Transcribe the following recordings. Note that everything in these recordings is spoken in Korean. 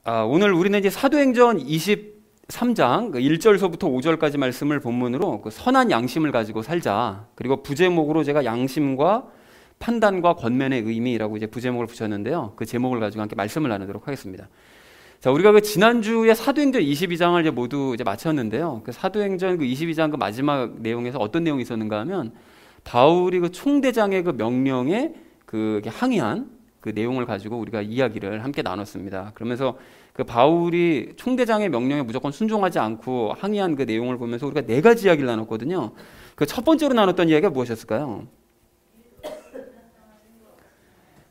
오늘 우리는 이제 사도행전 23장 1절서부터 5절까지 말씀을 본문으로 그 선한 양심을 가지고 살자. 그리고 부제목으로 제가 양심과 판단과 권면의 의미라고 이제 부제목을 붙였는데요. 그 제목을 가지고 함께 말씀을 나누도록 하겠습니다. 자, 우리가 그 지난주에 사도행전 22장을 이제 모두 이제 마쳤는데요. 그 사도행전 그 22장 그 마지막 내용에서 어떤 내용이 있었는가 하면 바울이 그 총대장의 그 명령에 그 항의한 그 내용을 가지고 우리가 이야기를 함께 나눴습니다. 그러면서 그 바울이 총대장의 명령에 무조건 순종하지 않고 항의한 그 내용을 보면서 우리가 네 가지 이야기를 나눴거든요. 그 첫 번째로 나눴던 이야기가 무엇이었을까요?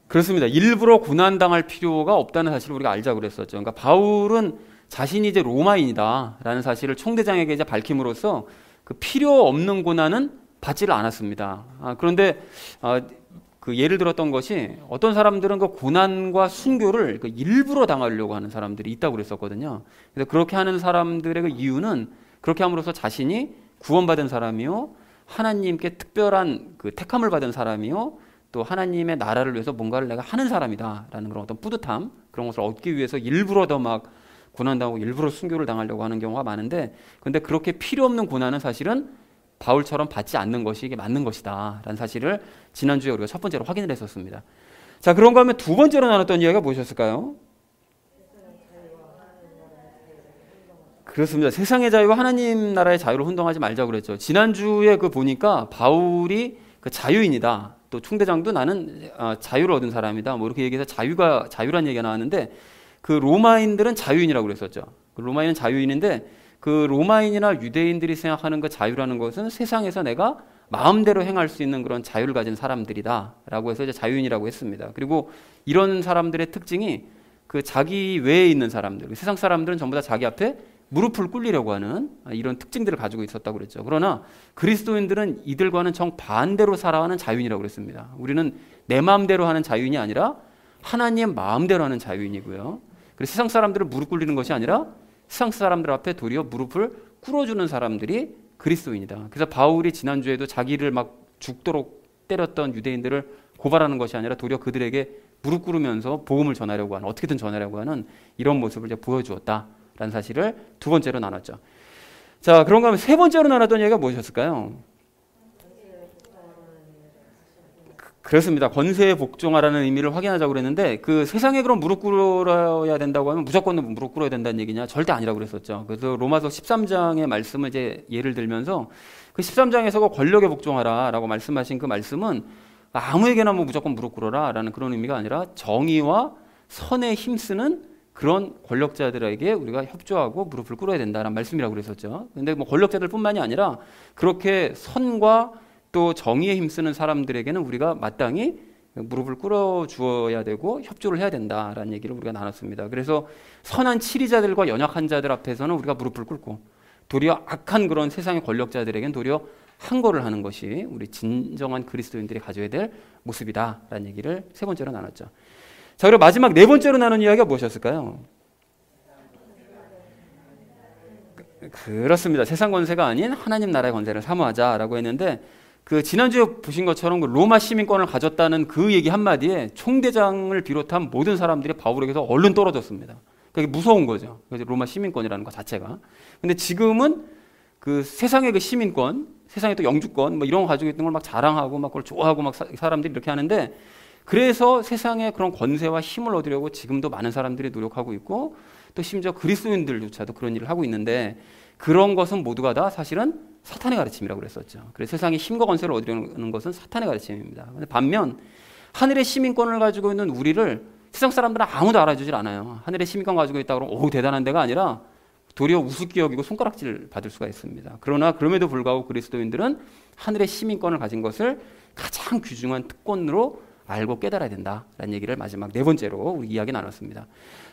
그렇습니다. 일부러 고난당할 필요가 없다는 사실을 우리가 알자고 그랬었죠. 그러니까 바울은 자신이 이제 로마인이다라는 사실을 총대장에게 이제 밝힘으로써 그 필요 없는 고난은 받지를 않았습니다. 그런데 그 예를 들었던 것이 어떤 사람들은 그 고난과 순교를 그 일부러 당하려고 하는 사람들이 있다고 그랬었거든요. 그래서 그렇게 하는 사람들의 그 이유는 그렇게 함으로써 자신이 구원받은 사람이요, 하나님께 특별한 그 택함을 받은 사람이요, 또 하나님의 나라를 위해서 뭔가를 내가 하는 사람이다라는 그런 어떤 뿌듯함, 그런 것을 얻기 위해서 일부러 더 막 고난당하고 일부러 순교를 당하려고 하는 경우가 많은데, 그런데 그렇게 필요 없는 고난은 사실은 바울처럼 받지 않는 것이 이게 맞는 것이다 라는 사실을 지난주에 우리가 첫 번째로 확인을 했었습니다. 자, 그런가 하면 두 번째로 나눴던 이야기가 무엇이었을까요? 그렇습니다. 세상의 자유와 하나님 나라의 자유를 혼동하지 말자고 그랬죠. 지난주에 그 보니까 바울이 그 자유인이다, 또 총대장도 나는 자유를 얻은 사람이다, 뭐 이렇게 얘기해서 자유란 얘기가 나왔는데, 그 로마인들은 자유인이라고 그랬었죠. 그 로마인은 자유인인데, 그 로마인이나 유대인들이 생각하는 그 자유라는 것은 세상에서 내가 마음대로 행할 수 있는 그런 자유를 가진 사람들이다 라고 해서 이제 자유인이라고 했습니다. 그리고 이런 사람들의 특징이 그 자기 외에 있는 사람들, 세상 사람들은 전부 다 자기 앞에 무릎을 꿇리려고 하는 이런 특징들을 가지고 있었다고 그랬죠. 그러나 그리스도인들은 이들과는 정반대로 살아가는 자유인이라고 그랬습니다. 우리는 내 마음대로 하는 자유인이 아니라 하나님 마음대로 하는 자유인이고요. 그래서 세상 사람들을 무릎 꿇리는 것이 아니라 세상 사람들 앞에 도리어 무릎을 꿇어주는 사람들이 그리스도인이다. 그래서 바울이 지난주에도 자기를 막 죽도록 때렸던 유대인들을 고발하는 것이 아니라 도리어 그들에게 무릎 꿇으면서 복음을 전하려고 하는, 어떻게든 전하려고 하는 이런 모습을 이제 보여주었다라는 사실을 두 번째로 나눴죠. 자, 그런가 하면 세 번째로 나눴던 얘기가 무엇이었을까요? 그렇습니다. 권세에 복종하라는 의미를 확인하자고 그랬는데, 그 세상에 그럼 무릎 꿇어야 된다고 하면 무조건 무릎 꿇어야 된다는 얘기냐? 절대 아니라고 그랬었죠. 그래서 로마서 13장의 말씀을 이제 예를 들면서 그 13장에서 그 권력에 복종하라라고 말씀하신 그 말씀은 아무에게나 뭐 무조건 무릎 꿇어라라는 그런 의미가 아니라 정의와 선에 힘쓰는 그런 권력자들에게 우리가 협조하고 무릎을 꿇어야 된다라는 말씀이라고 그랬었죠. 근데 뭐 권력자들뿐만이 아니라 그렇게 선과 또 정의에 힘쓰는 사람들에게는 우리가 마땅히 무릎을 꿇어 주어야 되고 협조를 해야 된다라는 얘기를 우리가 나눴습니다. 그래서 선한 치리자들과 연약한 자들 앞에서는 우리가 무릎을 꿇고, 도리어 악한 그런 세상의 권력자들에게는 도리어 항거를 하는 것이 우리 진정한 그리스도인들이 가져야 될 모습이다라는 얘기를 세 번째로 나눴죠. 자, 그리고 마지막 네 번째로 나눈 이야기가 무엇이었을까요? 그렇습니다. 세상 권세가 아닌 하나님 나라의 권세를 사모하자라고 했는데, 그 지난주에 보신 것처럼 그 로마 시민권을 가졌다는 그 얘기 한마디에 총대장을 비롯한 모든 사람들이 바울에게서 얼른 떨어졌습니다. 그게 무서운 거죠. 로마 시민권이라는 것 자체가. 근데 지금은 그 세상의 그 시민권, 세상의 또 영주권 뭐 이런 거 가지고 있는 걸 막 자랑하고 막 그걸 좋아하고 막 사람들이 이렇게 하는데, 그래서 세상의 그런 권세와 힘을 얻으려고 지금도 많은 사람들이 노력하고 있고, 또 심지어 그리스도인들조차도 그런 일을 하고 있는데, 그런 것은 모두가 다 사실은 사탄의 가르침이라고 그랬었죠. 그래서 세상의 힘과 권세를 얻으려는 것은 사탄의 가르침입니다. 근데 반면 하늘의 시민권을 가지고 있는 우리를 세상 사람들은 아무도 알아주질 않아요. 하늘의 시민권 가지고 있다 그러면 오 대단한 데가 아니라 도리어 우습게 여기고 손가락질 받을 수가 있습니다. 그러나 그럼에도 불구하고 그리스도인들은 하늘의 시민권을 가진 것을 가장 귀중한 특권으로 알고 깨달아야 된다라는 얘기를 마지막 네 번째로 우리 이야기 나눴습니다.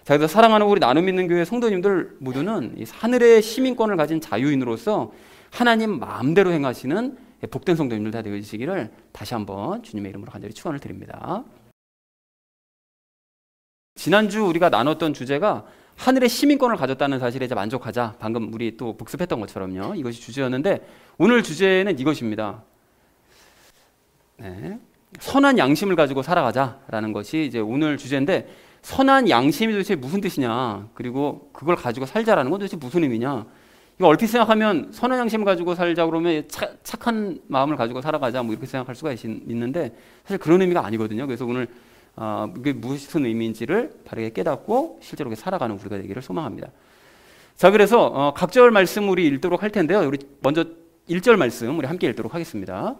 자, 그래서 사랑하는 우리 나눔 믿는 교회 성도님들 모두는 이 하늘의 시민권을 가진 자유인으로서 하나님 마음대로 행하시는 복된 성도님들 다 되시기를 다시 한번 주님의 이름으로 간절히 축원을 드립니다. 지난주 우리가 나눴던 주제가 하늘의 시민권을 가졌다는 사실에 이제 만족하자. 방금 우리 또 복습했던 것처럼요. 이것이 주제였는데, 오늘 주제는 이것입니다. 네. 선한 양심을 가지고 살아가자라는 것이 이제 오늘 주제인데, 선한 양심이 도대체 무슨 뜻이냐, 그리고 그걸 가지고 살자라는 건 도대체 무슨 의미냐. 이거 얼핏 생각하면 선한 양심을 가지고 살자 그러면 착한 마음을 가지고 살아가자 뭐 이렇게 생각할 수가 있는데 사실 그런 의미가 아니거든요. 그래서 오늘 이게 무슨 의미인지를 바르게 깨닫고 실제로 살아가는 우리가 되기를 소망합니다. 자, 그래서 각 절 말씀 우리 읽도록 할 텐데요. 우리 먼저 1절 말씀 우리 함께 읽도록 하겠습니다.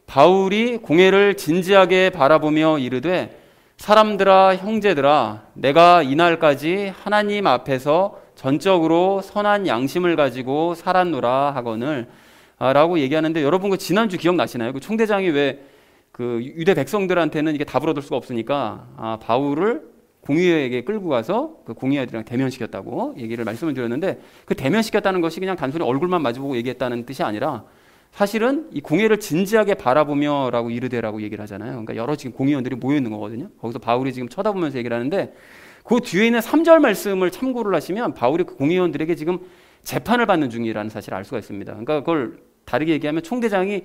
바울이 공회를 진지하게 바라보며 이르되 사람들아 형제들아 내가 이날까지 하나님 앞에서 전적으로 선한 양심을 가지고 살았노라 하거늘 라고 얘기하는데, 여러분 그 지난주 기억나시나요? 그 총대장이 왜 그 유대 백성들한테는 이게 답을 얻을 수가 없으니까 바울을 공의회에게 끌고 가서 그 공의회들이랑 대면시켰다고 얘기를 말씀을 드렸는데, 그 대면시켰다는 것이 그냥 단순히 얼굴만 마주보고 얘기했다는 뜻이 아니라 사실은 이 공회를 진지하게 바라보며 라고 이르되라고 얘기를 하잖아요. 그러니까 여러 지금 공의원들이 모여 있는 거거든요. 거기서 바울이 지금 쳐다보면서 얘기를 하는데, 그 뒤에 있는 3절 말씀을 참고를 하시면 바울이 그 공의원들에게 지금 재판을 받는 중이라는 사실을 알 수가 있습니다. 그러니까 그걸 다르게 얘기하면 총대장이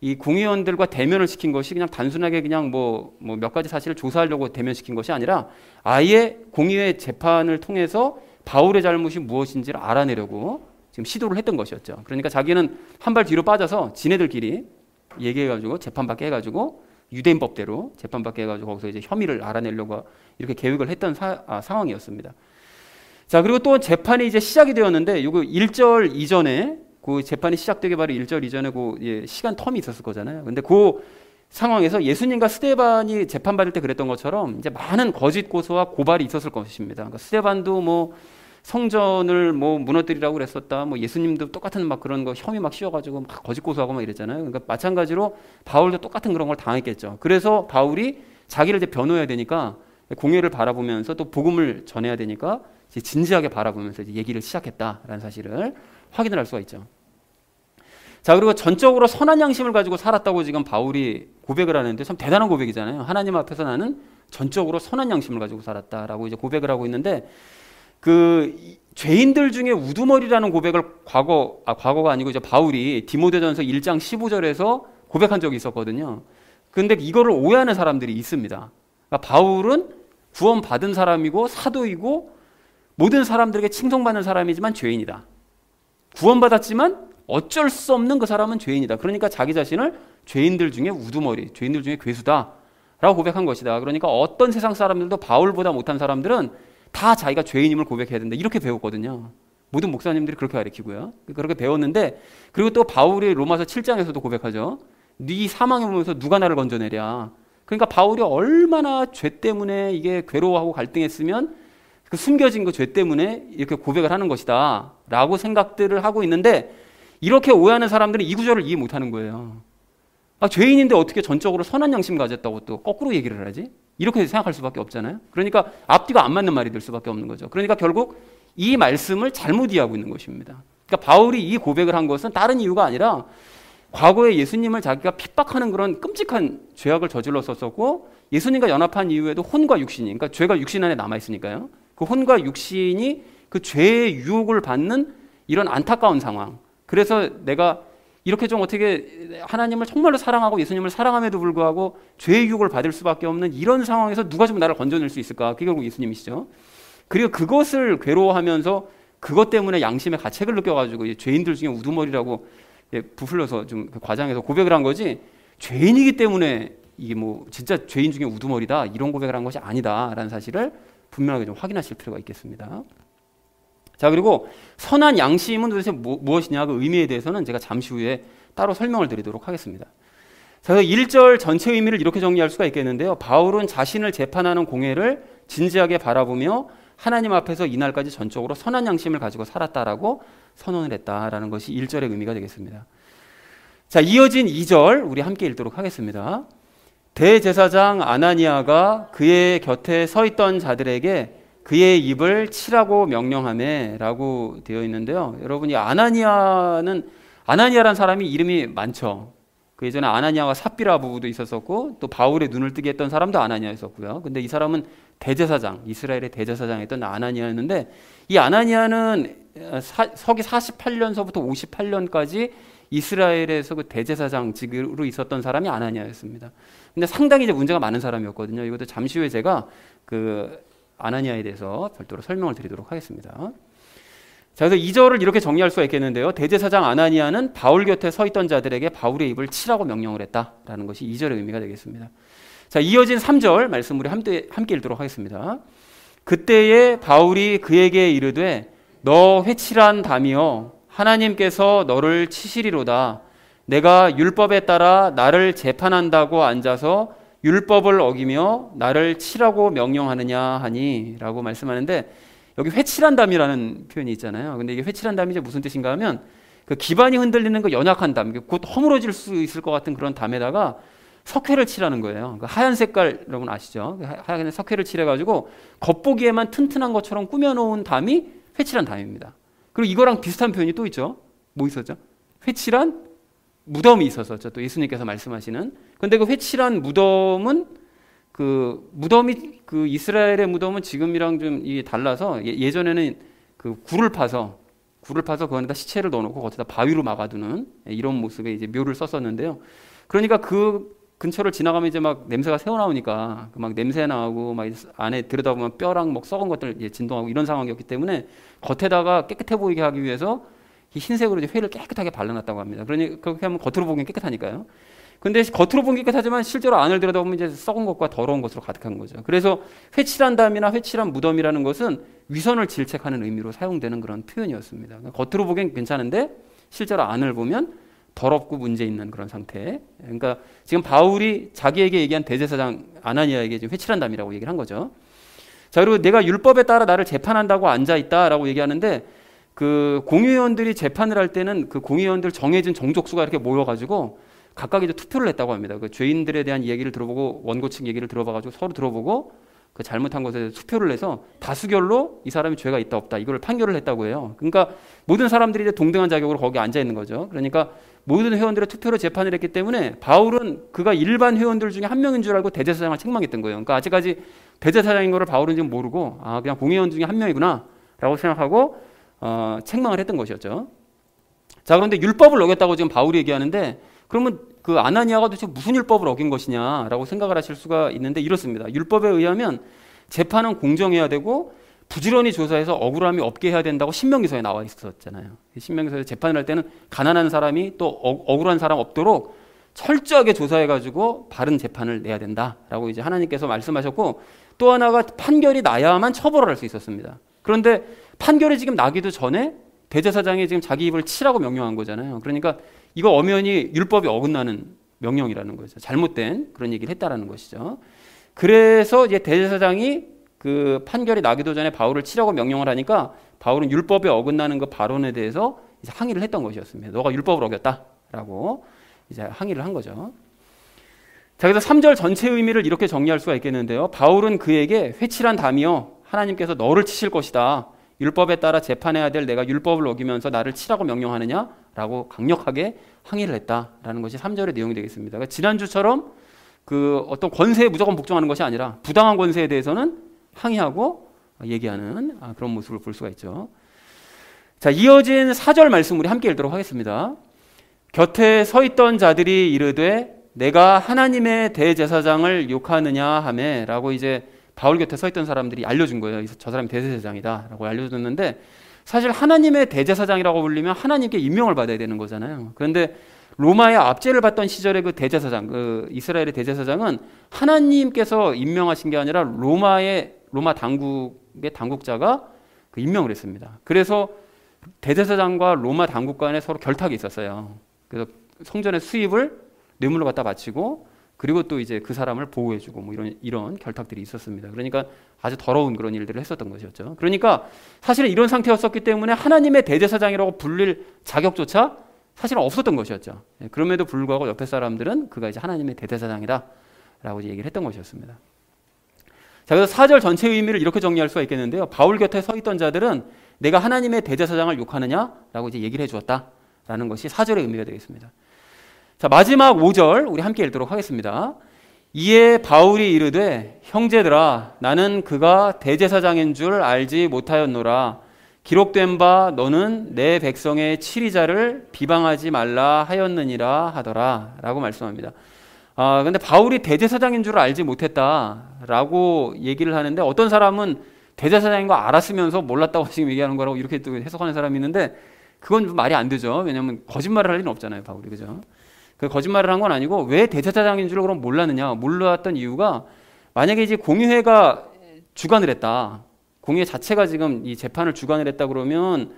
이 공의원들과 대면을 시킨 것이 그냥 단순하게 그냥 뭐 몇 가지 사실을 조사하려고 대면시킨 것이 아니라 아예 공의회 재판을 통해서 바울의 잘못이 무엇인지를 알아내려고 지금 시도를 했던 것이었죠. 그러니까 자기는 한 발 뒤로 빠져서 지네들끼리 얘기해가지고 재판받게 해가지고 유대인법대로 재판받게 해가지고 거기서 이제 혐의를 알아내려고 이렇게 계획을 했던 상황이었습니다. 자, 그리고 또 재판이 이제 시작이 되었는데, 요거 1절 이전에 그 재판이 시작되기 바로 1절 이전에 그 시간 텀이 있었을 거잖아요. 근데 그 상황에서 예수님과 스데반이 재판받을 때 그랬던 것처럼 이제 많은 거짓 고소와 고발이 있었을 것입니다. 그러니까 스데반도 뭐 성전을 뭐 무너뜨리라고 그랬었다. 뭐 예수님도 똑같은 막 그런 거 혐의 막 씌워가지고 막 거짓 고소하고 막 이랬잖아요. 그러니까 마찬가지로 바울도 똑같은 그런 걸 당했겠죠. 그래서 바울이 자기를 이제 변호해야 되니까 공회를 바라보면서 또 복음을 전해야 되니까 이제 진지하게 바라보면서 이제 얘기를 시작했다라는 사실을 확인을 할 수가 있죠. 자, 그리고 전적으로 선한 양심을 가지고 살았다고 지금 바울이 고백을 하는데 참 대단한 고백이잖아요. 하나님 앞에서 나는 전적으로 선한 양심을 가지고 살았다라고 이제 고백을 하고 있는데, 그 죄인들 중에 우두머리라는 고백을 과거가 아니고 이제 바울이 디모데전서 1장 15절에서 고백한 적이 있었거든요. 근데 이거를 오해하는 사람들이 있습니다. 그러니까 바울은 구원받은 사람이고 사도이고 모든 사람들에게 칭송받는 사람이지만 죄인이다. 구원받았지만 어쩔 수 없는 그 사람은 죄인이다. 그러니까 자기 자신을 죄인들 중에 우두머리, 죄인들 중에 괴수다 라고 고백한 것이다. 그러니까 어떤 세상 사람들도 바울보다 못한 사람들은 다 자기가 죄인임을 고백해야 된다, 이렇게 배웠거든요. 모든 목사님들이 그렇게 가르치고요. 그렇게 배웠는데, 그리고 또 바울이 로마서 7장에서도 고백하죠. 네 사망에 보면서 누가 나를 건져내랴. 그러니까 바울이 얼마나 죄 때문에 이게 괴로워하고 갈등했으면 그 숨겨진 그 죄 때문에 이렇게 고백을 하는 것이다 라고 생각들을 하고 있는데, 이렇게 오해하는 사람들은 이 구절을 이해 못하는 거예요. 죄인인데 어떻게 전적으로 선한 양심 가졌다고 또 거꾸로 얘기를 하지? 이렇게 생각할 수밖에 없잖아요. 그러니까 앞뒤가 안 맞는 말이 될 수밖에 없는 거죠. 그러니까 결국 이 말씀을 잘못 이해하고 있는 것입니다. 그러니까 바울이 이 고백을 한 것은 다른 이유가 아니라 과거에 예수님을 자기가 핍박하는 그런 끔찍한 죄악을 저질렀었고, 예수님과 연합한 이후에도 혼과 육신이, 그러니까 죄가 육신 안에 남아있으니까요. 그 혼과 육신이 그 죄의 유혹을 받는 이런 안타까운 상황. 그래서 내가 이렇게 좀 어떻게 하나님을 정말로 사랑하고 예수님을 사랑함에도 불구하고 죄의 유혹을 받을 수밖에 없는 이런 상황에서 누가 좀 나를 건져낼 수 있을까? 그게 결국 예수님이시죠. 그리고 그것을 괴로워하면서 그것 때문에 양심의 가책을 느껴가지고 죄인들 중에 우두머리라고 부풀려서 좀 과장해서 고백을 한 거지, 죄인이기 때문에 이게 뭐 진짜 죄인 중에 우두머리다 이런 고백을 한 것이 아니다라는 사실을 분명하게 좀 확인하실 필요가 있겠습니다. 자, 그리고 선한 양심은 도대체 무엇이냐, 그 의미에 대해서는 제가 잠시 후에 따로 설명을 드리도록 하겠습니다. 자, 1절 전체 의미를 이렇게 정리할 수가 있겠는데요. 바울은 자신을 재판하는 공회를 진지하게 바라보며 하나님 앞에서 이날까지 전적으로 선한 양심을 가지고 살았다라고 선언을 했다라는 것이 1절의 의미가 되겠습니다. 자, 이어진 2절 우리 함께 읽도록 하겠습니다. 대제사장 아나니아가 그의 곁에 서 있던 자들에게 그의 입을 치라고 명령하매 라고 되어 있는데요. 여러분이 아나니아라는 사람이 이름이 많죠. 그 예전에 아나니아와 삽비라 부부도 있었었고, 또 바울의 눈을 뜨게 했던 사람도 아나니아였었고요. 근데 이 사람은 대제사장, 이스라엘의 대제사장이었던 아나니아였는데, 이 아나니아는 서기 48년서부터 58년까지 이스라엘에서 그 대제사장직으로 있었던 사람이 아나니아였습니다. 근데 상당히 이제 문제가 많은 사람이었거든요. 이것도 잠시 후에 제가 아나니아에 대해서 별도로 설명을 드리도록 하겠습니다. 자, 그래서 2절을 이렇게 정리할 수가 있겠는데요. 대제사장 아나니아는 바울 곁에 서 있던 자들에게 바울의 입을 치라고 명령을 했다라는 것이 2절의 의미가 되겠습니다. 자, 이어진 3절 말씀 우리 함께 읽도록 하겠습니다. 그때에 바울이 그에게 이르되 너 회칠한 담이여 하나님께서 너를 치시리로다. 내가 율법에 따라 나를 재판한다고 앉아서 율법을 어기며 나를 치라고 명령하느냐 하니 라고 말씀하는데, 여기 회칠한 담이라는 표현이 있잖아요. 근데 이게 회칠한 담이 이제 무슨 뜻인가 하면 그 기반이 흔들리는 그 연약한 담, 곧 허물어질 수 있을 것 같은 그런 담에다가 석회를 칠하는 거예요. 그 하얀 색깔 여러분 아시죠? 하얀 석회를 칠해가지고 겉보기에만 튼튼한 것처럼 꾸며놓은 담이 회칠한 담입니다. 그리고 이거랑 비슷한 표현이 또 있죠. 뭐 있었죠? 회칠한 무덤이 있었었죠. 또 예수님께서 말씀하시는. 근데 그 회칠한 무덤은 무덤이 이스라엘의 무덤은 지금이랑 좀 이게 달라서 예전에는 그 굴을 파서 그 안에다 시체를 넣어놓고 거기다 바위로 막아두는 이런 모습의 이제 묘를 썼었는데요. 그러니까 그 근처를 지나가면 이제 막 냄새가 새어나오니까 막 냄새 나고 막 안에 들여다보면 뼈랑 막 썩은 것들 진동하고 이런 상황이었기 때문에 겉에다가 깨끗해 보이게 하기 위해서 흰색으로 이제 회를 깨끗하게 발라놨다고 합니다. 그러니 그렇게 하면 겉으로 보기엔 깨끗하니까요. 근데 겉으로 보기엔 깨끗하지만 실제로 안을 들여다보면 이제 썩은 것과 더러운 것으로 가득한 거죠. 그래서 회칠한 담이나 회칠한 무덤이라는 것은 위선을 질책하는 의미로 사용되는 그런 표현이었습니다. 겉으로 보기엔 괜찮은데 실제로 안을 보면 더럽고 문제 있는 그런 상태. 그러니까 지금 바울이 자기에게 얘기한 대제사장 아나니아에게 지금 회칠한 담이라고 얘기를 한 거죠. 자, 그리고 내가 율법에 따라 나를 재판한다고 앉아 있다라고 얘기하는데, 그 공의원들이 재판을 할 때는 그 공의원들 정해진 정족수가 이렇게 모여가지고 각각 이제 투표를 했다고 합니다. 그 죄인들에 대한 얘기를 들어보고 원고 측 얘기를 들어봐가지고 서로 들어보고 그 잘못한 것에 대해서 투표를 해서 다수결로 이 사람이 죄가 있다 없다 이걸 판결을 했다고 해요. 그러니까 모든 사람들이 이제 동등한 자격으로 거기 앉아 있는 거죠. 그러니까 모든 회원들의 투표로 재판을 했기 때문에 바울은 그가 일반 회원들 중에 한 명인 줄 알고 대제사장을 책망했던 거예요. 그러니까 아직까지 대제사장인 거를 바울은 지금 모르고 그냥 공의원 중에 한 명이구나 라고 생각하고 책망을 했던 것이었죠. 자, 그런데 율법을 어겼다고 지금 바울이 얘기하는데, 그러면 그 아나니아가 도대체 무슨 율법을 어긴 것이냐라고 생각을 하실 수가 있는데, 이렇습니다. 율법에 의하면 재판은 공정해야 되고 부지런히 조사해서 억울함이 없게 해야 된다고 신명기서에 나와 있었잖아요. 신명기서에 재판을 할 때는 가난한 사람이 또 억울한 사람 없도록 철저하게 조사해가지고 바른 재판을 내야 된다라고 이제 하나님께서 말씀하셨고, 또 하나가 판결이 나야만 처벌을 할 수 있었습니다. 그런데 판결이 지금 나기도 전에 대제사장이 지금 자기 입을 치라고 명령한 거잖아요. 그러니까 이거 엄연히 율법이 어긋나는 명령이라는 거죠. 잘못된 그런 얘기를 했다라는 것이죠. 그래서 이제 대제사장이 그 판결이 나기도 전에 바울을 치라고 명령을 하니까 바울은 율법에 어긋나는 그 발언에 대해서 이제 항의를 했던 것이었습니다. 너가 율법을 어겼다라고 이제 항의를 한 거죠. 자, 그래서 3절 전체 의미를 이렇게 정리할 수가 있겠는데요. 바울은 그에게 회칠한 담이여 하나님께서 너를 치실 것이다. 율법에 따라 재판해야 될 내가 율법을 어기면서 나를 치라고 명령하느냐라고 강력하게 항의를 했다라는 것이 3절의 내용이 되겠습니다. 그러니까 지난주처럼 그 어떤 권세에 무조건 복종하는 것이 아니라 부당한 권세에 대해서는 항의하고 얘기하는 그런 모습을 볼 수가 있죠. 자, 이어진 4절 말씀 우리 함께 읽도록 하겠습니다. 곁에 서 있던 자들이 이르되 내가 하나님의 대제사장을 욕하느냐 하매 라고 이제 바울 곁에 서 있던 사람들이 알려준 거예요. 저 사람이 대제사장이다 라고 알려줬는데, 사실 하나님의 대제사장이라고 불리면 하나님께 임명을 받아야 되는 거잖아요. 그런데 로마의 압제를 받던 시절의 그 대제사장, 그 이스라엘의 대제사장은 하나님께서 임명하신 게 아니라 로마 당국의 당국자가 그 임명을 했습니다. 그래서 대제사장과 로마 당국 간에 서로 결탁이 있었어요. 그래서 성전의 수입을 뇌물로 갖다 바치고, 그리고 또 이제 그 사람을 보호해주고 뭐 이런 결탁들이 있었습니다. 그러니까 아주 더러운 그런 일들을 했었던 것이었죠. 그러니까 사실은 이런 상태였었기 때문에 하나님의 대제사장이라고 불릴 자격조차 사실은 없었던 것이었죠. 그럼에도 불구하고 옆에 사람들은 그가 이제 하나님의 대제사장이다라고 얘기를 했던 것이었습니다. 자, 그래서 4절 전체 의미를 이렇게 정리할 수가 있겠는데요. 바울 곁에 서 있던 자들은 내가 하나님의 대제사장을 욕하느냐라고 이제 얘기를 해주었다라는 것이 4절의 의미가 되겠습니다. 자, 마지막 5절 우리 함께 읽도록 하겠습니다. 이에 바울이 이르되 형제들아 나는 그가 대제사장인 줄 알지 못하였노라. 기록된 바 너는 내 백성의 치리자를 비방하지 말라 하였느니라 하더라 라고 말씀합니다. 근데 바울이 대제사장인 줄 알지 못했다라고 얘기를 하는데, 어떤 사람은 대제사장인 거 알았으면서 몰랐다고 지금 얘기하는 거라고 이렇게 또 해석하는 사람이 있는데 그건 좀 말이 안 되죠. 왜냐하면 거짓말을 할 리는 없잖아요, 바울이. 그죠? 그 거짓말을 한 건 아니고 왜 대제사장인 줄 그럼 몰랐느냐? 몰랐던 이유가 만약에 이제 공의회가 주관을 했다. 공의회 자체가 지금 이 재판을 주관을 했다 그러면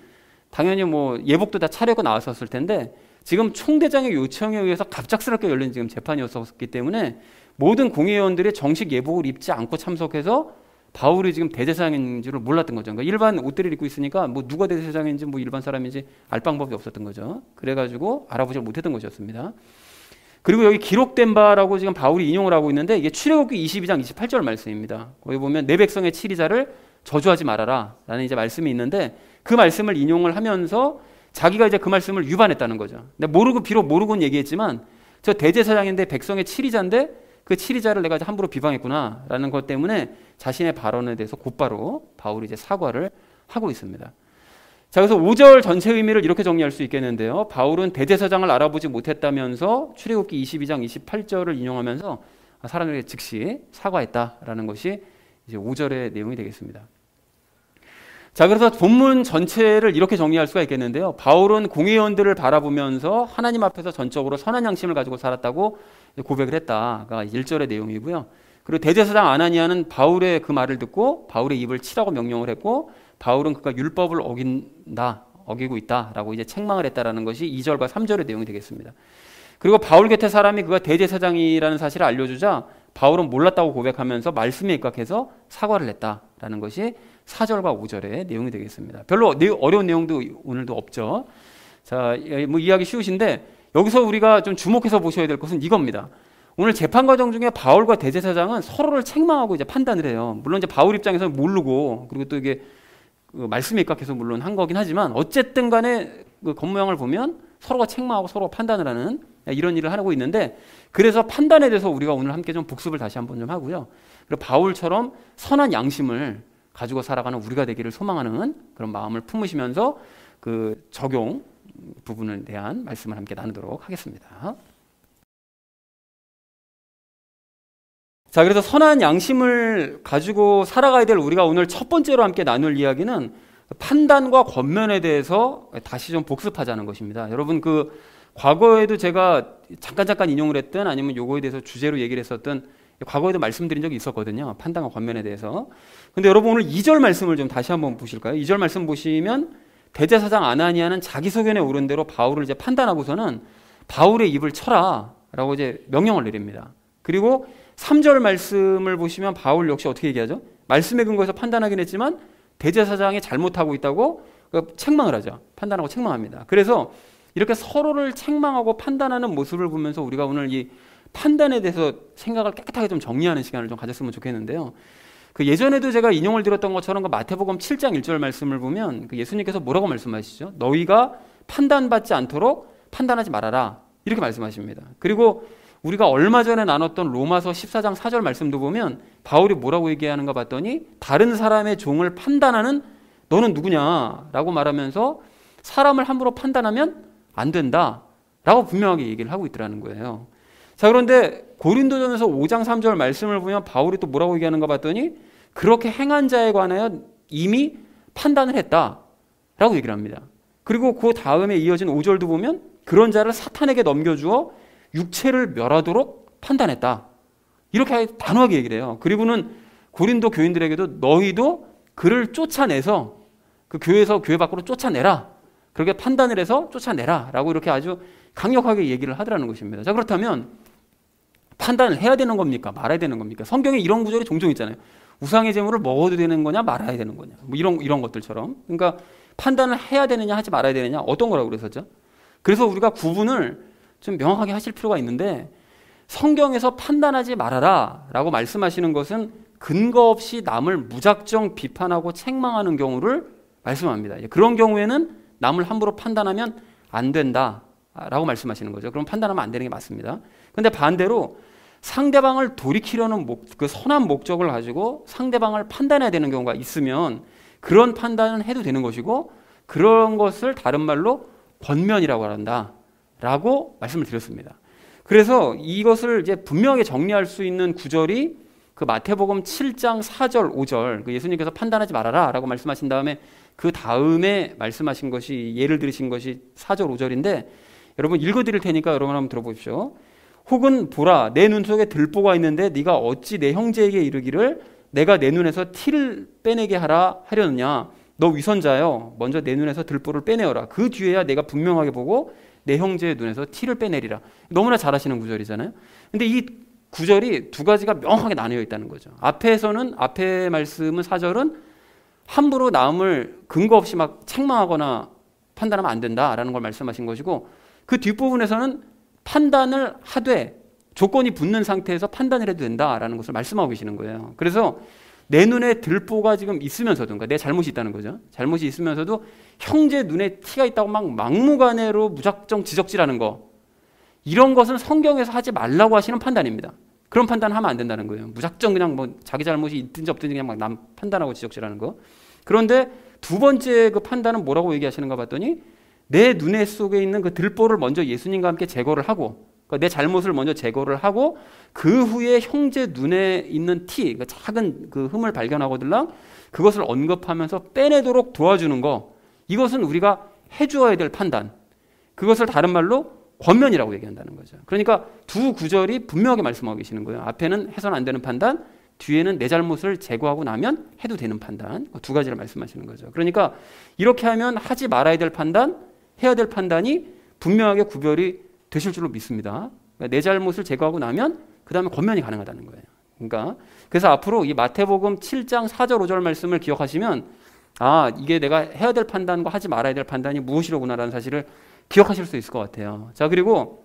당연히 뭐 예복도 다 차려고 나왔었을 텐데 지금 총대장의 요청에 의해서 갑작스럽게 열린 지금 재판이었었기 때문에 모든 공의회원들이 정식 예복을 입지 않고 참석해서 바울이 지금 대제사장인 줄을 몰랐던 거죠. 그러니까 일반 옷들을 입고 있으니까 뭐 누가 대제사장인지 뭐 일반 사람인지 알 방법이 없었던 거죠. 그래가지고 알아보지 못했던 것이었습니다. 그리고 여기 기록된 바라고 지금 바울이 인용을 하고 있는데 이게 출애굽기 22장 28절 말씀입니다. 거기 보면 내 백성의 치리자를 저주하지 말아라 라는 이제 말씀이 있는데 그 말씀을 인용을 하면서 자기가 이제 그 말씀을 위반했다는 거죠. 근데 비록 모르고는 얘기했지만 저 대제사장인데 백성의 치리자인데 그 치리자를 내가 함부로 비방했구나 라는 것 때문에 자신의 발언에 대해서 곧바로 바울이 이제 사과를 하고 있습니다. 자, 그래서 5절 전체 의미를 이렇게 정리할 수 있겠는데요. 바울은 대제사장을 알아보지 못했다면서 출애굽기 22장 28절을 인용하면서 사람들에게 즉시 사과했다라는 것이 이제 5절의 내용이 되겠습니다. 자, 그래서 본문 전체를 이렇게 정리할 수가 있겠는데요. 바울은 공회원들을 바라보면서 하나님 앞에서 전적으로 선한 양심을 가지고 살았다고 고백을 했다가 1절의 내용이고요. 그리고 대제사장 아나니아는 바울의 그 말을 듣고 바울의 입을 치라고 명령을 했고 바울은 그가 율법을 어기고 있다라고 이제 책망을 했다라는 것이 2절과 3절의 내용이 되겠습니다. 그리고 바울 곁에 사람이 그가 대제사장이라는 사실을 알려주자 바울은 몰랐다고 고백하면서 말씀에 입각해서 사과를 했다라는 것이 4절과 5절의 내용이 되겠습니다. 별로 어려운 내용도 오늘도 없죠. 자, 뭐 이해하기 쉬우신데 여기서 우리가 좀 주목해서 보셔야 될 것은 이겁니다. 오늘 재판 과정 중에 바울과 대제사장은 서로를 책망하고 이제 판단을 해요. 물론 이제 바울 입장에서는 모르고 그리고 또 이게 그 말씀에 입각해서 물론 한 거긴 하지만 어쨌든 간에 그 겉모양을 보면 서로가 책망하고 서로가 판단을 하는 이런 일을 하고 있는데 그래서 판단에 대해서 우리가 오늘 함께 좀 복습을 다시 한번 좀 하고요. 그리고 바울처럼 선한 양심을 가지고 살아가는 우리가 되기를 소망하는 그런 마음을 품으시면서 그 적용 부분에 대한 말씀을 함께 나누도록 하겠습니다. 자, 그래서 선한 양심을 가지고 살아가야 될 우리가 오늘 첫 번째로 함께 나눌 이야기는 판단과 권면에 대해서 다시 좀 복습하자는 것입니다. 여러분 그 과거에도 제가 잠깐 인용을 했던 아니면 요거에 대해서 주제로 얘기를 했었던 과거에도 말씀드린 적이 있었거든요. 판단과 권면에 대해서. 근데 여러분 오늘 2절 말씀을 좀 다시 한번 보실까요? 2절 말씀 보시면 대제사장 아나니아는 자기 소견에 오른 대로 바울을 이제 판단하고서는 바울의 입을 쳐라 라고 이제 명령을 내립니다. 그리고 3절 말씀을 보시면 바울 역시 어떻게 얘기하죠? 말씀에 근거해서 판단하긴 했지만 대제사장이 잘못하고 있다고 책망을 하죠. 판단하고 책망합니다. 그래서 이렇게 서로를 책망하고 판단하는 모습을 보면서 우리가 오늘 이 판단에 대해서 생각을 깨끗하게 좀 정리하는 시간을 좀 가졌으면 좋겠는데요. 그 예전에도 제가 인용을 드렸던 것처럼 그 마태복음 7장 1절 말씀을 보면 그 예수님께서 뭐라고 말씀하시죠? 너희가 판단받지 않도록 판단하지 말아라. 이렇게 말씀하십니다. 그리고 우리가 얼마 전에 나눴던 로마서 14장 4절 말씀도 보면 바울이 뭐라고 얘기하는가 봤더니 다른 사람의 종을 판단하는 너는 누구냐라고 말하면서 사람을 함부로 판단하면 안 된다라고 분명하게 얘기를 하고 있더라는 거예요. 자, 그런데 고린도전서 5장 3절 말씀을 보면 바울이 또 뭐라고 얘기하는가 봤더니 그렇게 행한 자에 관하여 이미 판단을 했다라고 얘기를 합니다. 그리고 그 다음에 이어진 5절도 보면 그런 자를 사탄에게 넘겨주어 육체를 멸하도록 판단했다. 이렇게 단호하게 얘기를 해요. 그리고는 고린도 교인들에게도 너희도 그를 쫓아내서 그 교회에서 교회 밖으로 쫓아내라. 그렇게 판단을 해서 쫓아내라. 라고 이렇게 아주 강력하게 얘기를 하더라는 것입니다. 자, 그렇다면 판단을 해야 되는 겁니까? 말아야 되는 겁니까? 성경에 이런 구절이 종종 있잖아요. 우상의 제물을 먹어도 되는 거냐 말아야 되는 거냐. 뭐 이런 것들처럼. 그러니까 판단을 해야 되느냐 하지 말아야 되느냐 어떤 거라고 그랬었죠? 그래서 우리가 구분을 좀 명확하게 하실 필요가 있는데 성경에서 판단하지 말아라 라고 말씀하시는 것은 근거 없이 남을 무작정 비판하고 책망하는 경우를 말씀합니다. 그런 경우에는 남을 함부로 판단하면 안 된다라고 말씀하시는 거죠. 그럼 판단하면 안 되는 게 맞습니다. 그런데 반대로 상대방을 돌이키려는 그 선한 목적을 가지고 상대방을 판단해야 되는 경우가 있으면 그런 판단은 해도 되는 것이고 그런 것을 다른 말로 권면이라고 한다. 라고 말씀을 드렸습니다. 그래서 이것을 이제 분명하게 정리할 수 있는 구절이 그 마태복음 7장 4절 5절 그 예수님께서 판단하지 말아라 라고 말씀하신 다음에 그 다음에 말씀하신 것이 예를 들으신 것이 4절 5절인데 여러분 읽어드릴 테니까 여러분 한번 들어보십시오. 혹은 보라 내 눈 속에 들보가 있는데 네가 어찌 내 형제에게 이르기를 내가 내 눈에서 티를 빼내게 하라 하려느냐. 너 위선자여 먼저 내 눈에서 들보를 빼내어라. 그 뒤에야 내가 분명하게 보고 내 형제의 눈에서 티를 빼내리라. 너무나 잘 아시는 구절이잖아요. 근데 이 구절이 두 가지가 명확하게 나뉘어 있다는 거죠. 앞에서는 앞에 말씀은 4절은 함부로 남을 근거 없이 막 책망하거나 판단하면 안 된다라는 걸 말씀하신 것이고 그 뒷부분에서는 판단을 하되 조건이 붙는 상태에서 판단을 해도 된다라는 것을 말씀하고 계시는 거예요. 그래서 내 눈에 들보가 지금 있으면서도 그러니까 내 잘못이 있다는 거죠. 잘못이 있으면서도 형제 눈에 티가 있다고 막 막무가내로 무작정 지적질하는 거 이런 것은 성경에서 하지 말라고 하시는 판단입니다. 그런 판단하면 안 된다는 거예요. 무작정 그냥 뭐 자기 잘못이 있든지 없든지 그냥 막 남 판단하고 지적질하는 거. 그런데 두 번째 그 판단은 뭐라고 얘기하시는가 봤더니 내 눈에 속에 있는 그 들보를 먼저 예수님과 함께 제거를 하고 그러니까 내 잘못을 먼저 제거를 하고 그 후에 형제 눈에 있는 티, 그러니까 작은 그 흠을 발견하고들랑 그것을 언급하면서 빼내도록 도와주는 거 이것은 우리가 해주어야 될 판단. 그것을 다른 말로 권면이라고 얘기한다는 거죠. 그러니까 두 구절이 분명하게 말씀하고 계시는 거예요. 앞에는 해서는 안 되는 판단, 뒤에는 내 잘못을 제거하고 나면 해도 되는 판단. 두 가지를 말씀하시는 거죠. 그러니까 이렇게 하면 하지 말아야 될 판단, 해야 될 판단이 분명하게 구별이 되실 줄로 믿습니다. 그러니까 내 잘못을 제거하고 나면 그 다음에 권면이 가능하다는 거예요. 그러니까 그래서 앞으로 이 마태복음 7장 4절 5절 말씀을 기억하시면 아 이게 내가 해야 될 판단과 하지 말아야 될 판단이 무엇이로구나라는 사실을 기억하실 수 있을 것 같아요. 자 그리고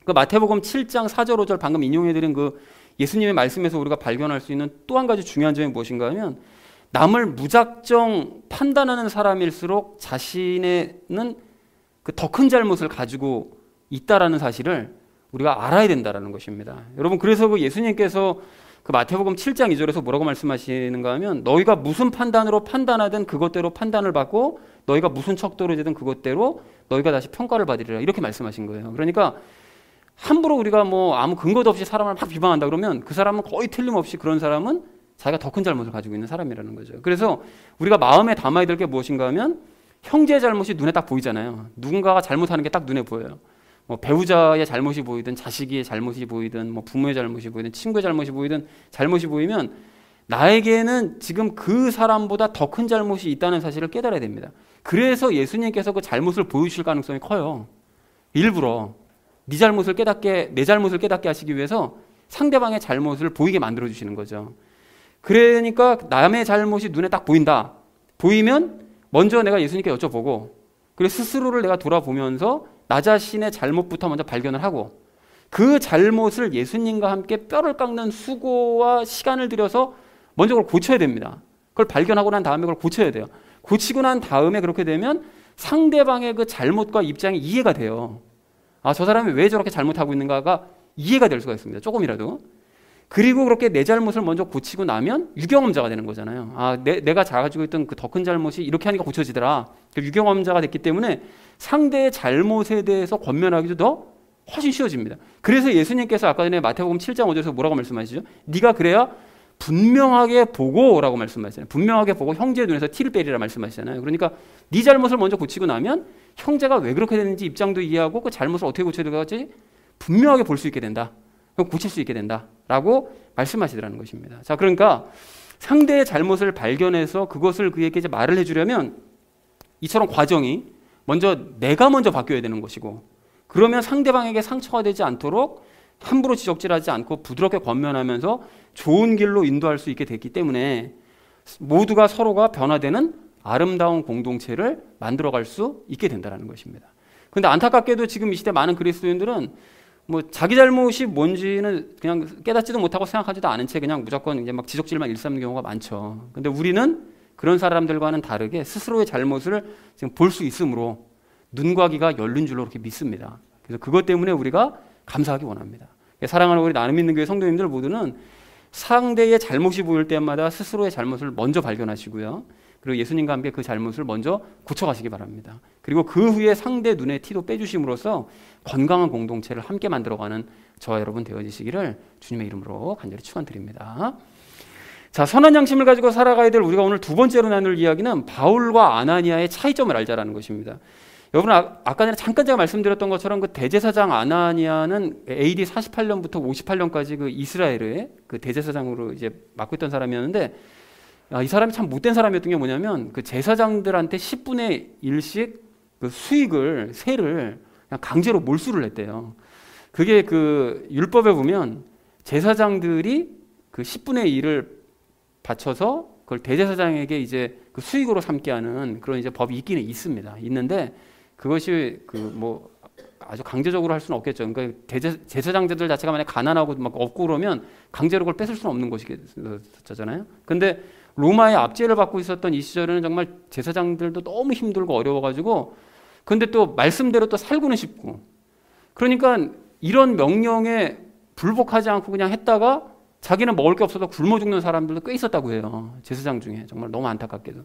그 마태복음 7장 4절 5절 방금 인용해드린 그 예수님의 말씀에서 우리가 발견할 수 있는 또 한 가지 중요한 점이 무엇인가 하면 남을 무작정 판단하는 사람일수록 자신에는 그 더 큰 잘못을 가지고 있다라는 사실을 우리가 알아야 된다라는 것입니다. 여러분 그래서 그 예수님께서 그 마태복음 7장 2절에서 뭐라고 말씀하시는가 하면 너희가 무슨 판단으로 판단하든 그것대로 판단을 받고 너희가 무슨 척도로 되든 그것대로 너희가 다시 평가를 받으리라 이렇게 말씀하신 거예요. 그러니까 함부로 우리가 뭐 아무 근거도 없이 사람을 막 비방한다 그러면 그 사람은 거의 틀림없이 그런 사람은 자기가 더 큰 잘못을 가지고 있는 사람이라는 거죠. 그래서 우리가 마음에 담아야 될 게 무엇인가 하면 형제의 잘못이 눈에 딱 보이잖아요. 누군가가 잘못하는 게 딱 눈에 보여요. 뭐 배우자의 잘못이 보이든 자식의 잘못이 보이든 뭐 부모의 잘못이 보이든 친구의 잘못이 보이든 잘못이 보이면 나에게는 지금 그 사람보다 더 큰 잘못이 있다는 사실을 깨달아야 됩니다. 그래서 예수님께서 그 잘못을 보여주실 가능성이 커요. 일부러 네 잘못을 깨닫게 내 잘못을 깨닫게 하시기 위해서 상대방의 잘못을 보이게 만들어 주시는 거죠. 그러니까 남의 잘못이 눈에 딱 보인다. 보이면 먼저 내가 예수님께 여쭤보고 그리고 스스로를 내가 돌아보면서 나 자신의 잘못부터 먼저 발견을 하고 그 잘못을 예수님과 함께 뼈를 깎는 수고와 시간을 들여서 먼저 그걸 고쳐야 됩니다. 그걸 발견하고 난 다음에 그걸 고쳐야 돼요. 고치고 난 다음에 그렇게 되면 상대방의 그 잘못과 입장이 이해가 돼요. 아, 저 사람이 왜 저렇게 잘못하고 있는가가 이해가 될 수가 있습니다. 조금이라도. 그리고 그렇게 내 잘못을 먼저 고치고 나면 유경험자가 되는 거잖아요. 아, 내가 가지고 있던 그 더 큰 잘못이 이렇게 하니까 고쳐지더라. 유경험자가 됐기 때문에 상대의 잘못에 대해서 권면하기도 더 훨씬 쉬워집니다. 그래서 예수님께서 아까 전에 마태복음 7장 5절에서 뭐라고 말씀하시죠? 네가 그래야 분명하게 보고라고 말씀하시잖아요. 분명하게 보고 형제의 눈에서 티를 빼리라 말씀하시잖아요. 그러니까 네 잘못을 먼저 고치고 나면 형제가 왜 그렇게 됐는지 입장도 이해하고 그 잘못을 어떻게 고쳐야 될지 분명하게 볼 수 있게 된다. 그럼 고칠 수 있게 된다라고 말씀하시더라는 것입니다. 자, 그러니까 상대의 잘못을 발견해서 그것을 그에게 이제 말을 해주려면 이처럼 과정이 내가 먼저 바뀌어야 되는 것이고 그러면 상대방에게 상처가 되지 않도록 함부로 지적질하지 않고 부드럽게 권면하면서 좋은 길로 인도할 수 있게 됐기 때문에 모두가 서로가 변화되는 아름다운 공동체를 만들어갈 수 있게 된다는 것입니다. 그런데 안타깝게도 지금 이 시대 많은 그리스도인들은 뭐 자기 잘못이 뭔지는 그냥 깨닫지도 못하고 생각하지도 않은 채 그냥 무조건 이제 막 지적질만 일삼는 경우가 많죠. 근데 우리는 그런 사람들과는 다르게 스스로의 잘못을 지금 볼 수 있으므로 눈과 귀가 열린 줄로 그렇게 믿습니다. 그래서 그것 때문에 우리가 감사하기 원합니다. 사랑하는 우리 나눔 있는 교회 성도님들 모두는 상대의 잘못이 보일 때마다 스스로의 잘못을 먼저 발견하시고요. 그리고 그리고 예수님과 함께 그 잘못을 먼저 고쳐가시기 바랍니다. 그리고 그 후에 상대 눈에 티도 빼주심으로써 건강한 공동체를 함께 만들어가는 저와 여러분 되어지시기를 주님의 이름으로 간절히 축원드립니다. 자, 선한 양심을 가지고 살아가야 될 우리가 오늘 두 번째로 나눌 이야기는 바울과 아나니아의 차이점을 알자라는 것입니다. 여러분, 아까 전에 잠깐 제가 말씀드렸던 것처럼 그 대제사장 아나니아는 AD 48년부터 58년까지 그 이스라엘의 그 대제사장으로 이제 맡고 있던 사람이었는데, 이 사람이 참 못된 사람이었던 게 뭐냐면 그 제사장들한테 10분의 1씩 그 수익을, 세를 그냥 강제로 몰수를 했대요. 그게 그 율법에 보면 제사장들이 그 10분의 1을 바쳐서 그걸 대제사장에게 이제 그 수익으로 삼게 하는 그런 이제 법이 있기는 있습니다. 있는데 그것이 그 뭐 아주 강제적으로 할 수는 없겠죠. 그러니까 제사장들 자체가 만약 가난하고 막 없고 그러면 강제로 그걸 뺏을 수는 없는 것이잖아요. 근데 로마의 압제를 받고 있었던 이 시절에는 정말 제사장들도 너무 힘들고 어려워가지고, 근데 또 말씀대로 또 살고는 싶고, 그러니까 이런 명령에 불복하지 않고 그냥 했다가 자기는 먹을 게 없어서 굶어 죽는 사람들도 꽤 있었다고 해요. 제사장 중에. 정말 너무 안타깝게도.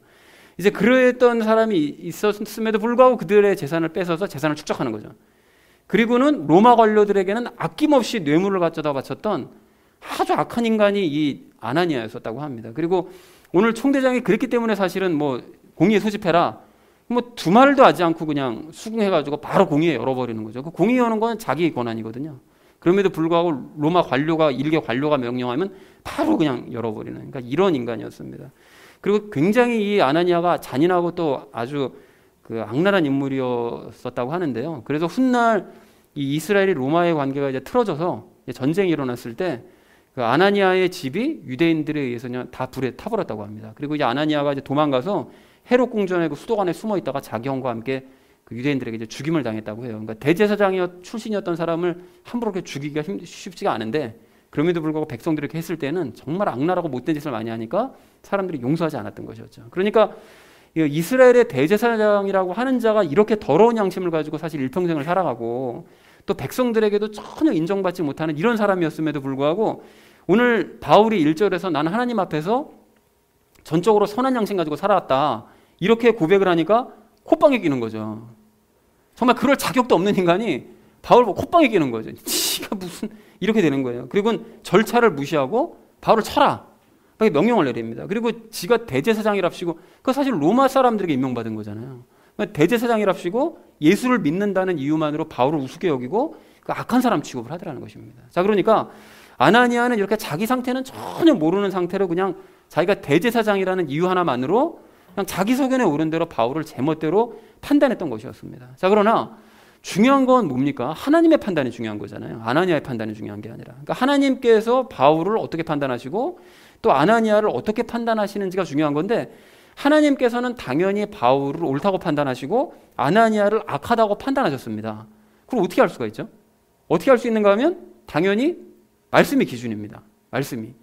이제 그랬던 사람이 있었음에도 불구하고 그들의 재산을 뺏어서 재산을 축적하는 거죠. 그리고는 로마 관료들에게는 아낌없이 뇌물을 가져다 바쳤던 아주 악한 인간이 이 아나니아였었다고 합니다. 그리고 오늘 총대장이 그랬기 때문에 사실은 뭐 공의에 소집해라, 뭐 두 말도 하지 않고 그냥 수긍해가지고 바로 공의에 열어버리는 거죠. 그 공의에 여는 건 자기 권한이거든요. 그럼에도 불구하고 로마 관료가, 일개 관료가 명령하면 바로 그냥 열어버리는, 그러니까 이런 인간이었습니다. 그리고 굉장히 이 아나니아가 잔인하고 또 아주 그 악랄한 인물이었었다고 하는데요. 그래서 훗날 이 이스라엘이 로마의 관계가 이제 틀어져서 전쟁이 일어났을 때 그 아나니아의 집이 유대인들에 의해서 그냥 다 불에 타버렸다고 합니다. 그리고 이제 아나니아가 이제 도망가서 헤롯 궁전의 그 수도관에 숨어 있다가 자기 형과 함께 그 유대인들에게 이제 죽임을 당했다고 해요. 그러니까 대제사장이 출신이었던 사람을 함부로 그렇게 죽이기가 쉽지가 않은데, 그럼에도 불구하고 백성들이 이렇게 했을 때는 정말 악랄하고 못된 짓을 많이 하니까 사람들이 용서하지 않았던 것이었죠. 그러니까 이스라엘의 대제사장이라고 하는 자가 이렇게 더러운 양심을 가지고 사실 일평생을 살아가고 또 백성들에게도 전혀 인정받지 못하는 이런 사람이었음에도 불구하고 오늘 바울이 1절에서 나는 하나님 앞에서 전적으로 선한 양심 가지고 살아왔다 이렇게 고백을 하니까 콧방에 끼는 거죠. 정말 그럴 자격도 없는 인간이 바울 보고 콧방에 끼는 거죠. 지가 무슨 이렇게 되는 거예요. 그리고 절차를 무시하고 바울을 쳐라 이렇게 명령을 내립니다. 그리고 지가 대제사장이랍시고, 그거 사실 로마 사람들에게 임명받은 거잖아요. 그러니까 대제사장이랍시고 예수를 믿는다는 이유만으로 바울을 우습게 여기고 그 악한 사람 취급을 하더라는 것입니다. 자, 그러니까 아나니아는 이렇게 자기 상태는 전혀 모르는 상태로 그냥 자기가 대제사장이라는 이유 하나만으로 그냥 자기 소견에 오른 대로 바울을 제멋대로 판단했던 것이었습니다. 자, 그러나 중요한 건 뭡니까? 하나님의 판단이 중요한 거잖아요. 아나니아의 판단이 중요한 게 아니라. 그러니까 하나님께서 바울을 어떻게 판단하시고 또 아나니아를 어떻게 판단하시는지가 중요한 건데, 하나님께서는 당연히 바울을 옳다고 판단하시고 아나니아를 악하다고 판단하셨습니다. 그럼 어떻게 할 수가 있죠? 어떻게 할 수 있는가 하면 당연히 말씀이 기준입니다. 말씀이.